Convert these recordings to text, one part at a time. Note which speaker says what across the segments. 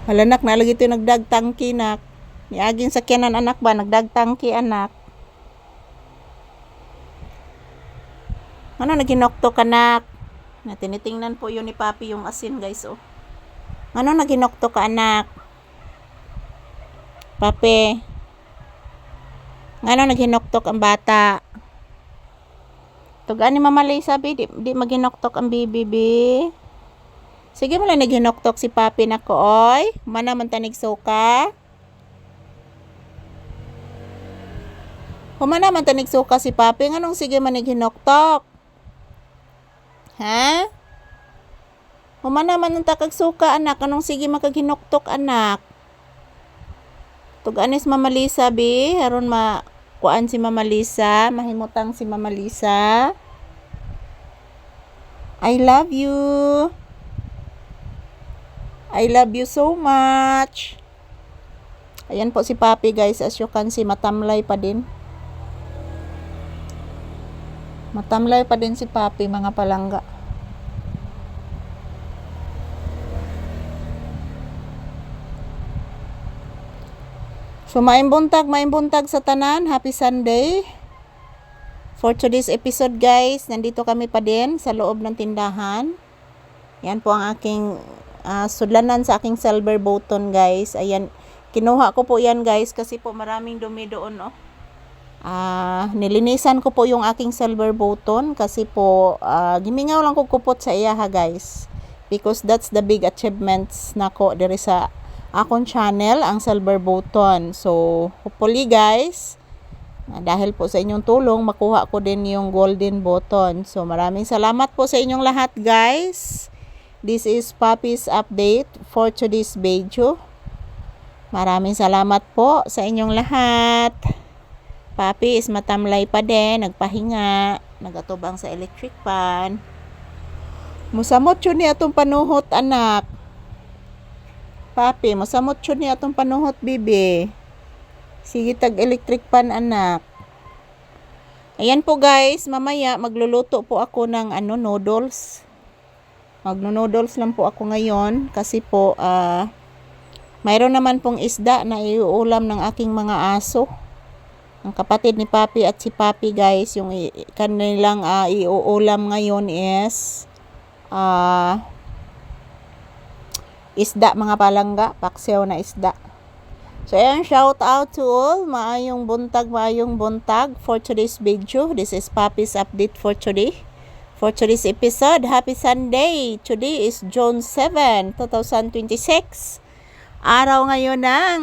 Speaker 1: Hala nak, nalagi ito nagdagtangki nak. Niaging sakyanan anak ba, nagdagtangki anak. Ano naginoktok anak? Na tinitingnan po yun ni Papi yung asin guys oh. Ano naginoktok ka anak? Papi. Ano naghinoktok ang bata? Tugaan ni Mama Lay sabi, di maginoktok ang bibi. Sige mo lang naghinoktok si Papi na ko oy. Mana man tanig suka? Humana man tanig suka si Papi, nganong sige man naghinoktok? Ha? Humana man ang takag suka anak, anong sige makaghinoktok anak? Tugaan ni Mama Lisa bi, haron kuan si Mama Lisa, mahimutang si Mama Lisa. I love you. I love you so much. Ayan po si Papi guys, as you can see, matamlay pa din. Matamlay pa din si Papi mga palangga. So maimbuntag sa tanan. Happy Sunday. For today's episode guys, nandito kami pa din sa loob ng tindahan. Yan po ang aking sudlanan sa aking silver button guys. Ayan, kinuha ko po yan guys kasi po maraming dumi doon oh. Nilinisan ko po yung aking silver button kasi po gimingaw lang ko kupot sa iya ha guys. Because that's the big achievements nako diri sa akong channel, ang silver button. So hopefully guys, dahil po sa inyong tulong, makuha ko din yung golden button. So maraming salamat po sa inyong lahat guys. This is Papi's update for today's video. Maraming salamat po sa inyong lahat. Papi is matamlay pa din, nagpahinga, nagatubang sa electric fan. Musamot yun ni atong panuhot anak. Papi, musamot yun ni atong panuhot bibi. Sige tag electric fan anak. Ayan po guys, mamaya magluluto po ako ng noodles. Magno-noodles lang po ako ngayon kasi po mayroon naman pong isda na iuulam ng aking mga aso. Ang kapatid ni Papi at si Papi guys, yung kanilang iuulam ngayon is isda mga palangga, paksiw na isda. So ayan, shout out to all, maayong buntag for today's video. This is Papi's update for today. For today's episode, happy Sunday. Today is June 7, 2026. Araw ngayon ng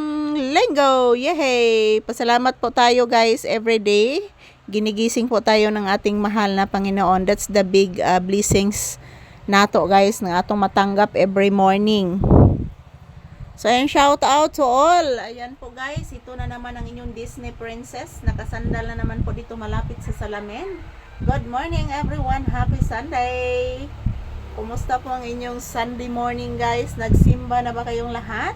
Speaker 1: Linggo. Yay! Pasalamat po tayo guys everyday. Ginigising po tayo ng ating mahal na Panginoon. That's the big blessings nato guys na atong matanggap every morning. So ayan, shout out to all. Ayan po guys, ito na naman ang inyong Disney princess. Nakasandal na naman po dito malapit sa salamin. Good morning everyone. Happy Sunday. Kumusta po ang inyong Sunday morning guys? Nagsimba na ba kayong lahat?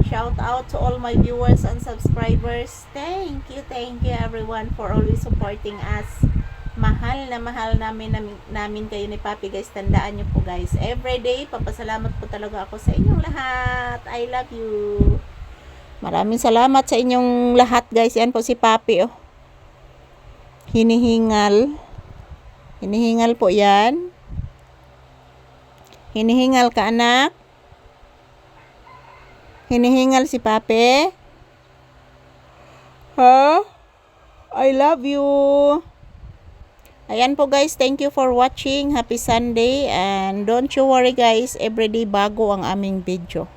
Speaker 1: Shout out to all my viewers and subscribers. Thank you everyone for always supporting us. Mahal namin kayo ni Papi guys. Tandaan nyo po guys, everyday papasalamat po talaga ako sa inyong lahat. I love you. Maraming salamat sa inyong lahat guys. Yan po si Papi oh. Hinihingal po yan. Hinihingal ka anak. Hinihingal si Papi. Ha? I love you. Ayan po guys, thank you for watching. Happy Sunday and don't you worry guys, everyday bago ang aming video.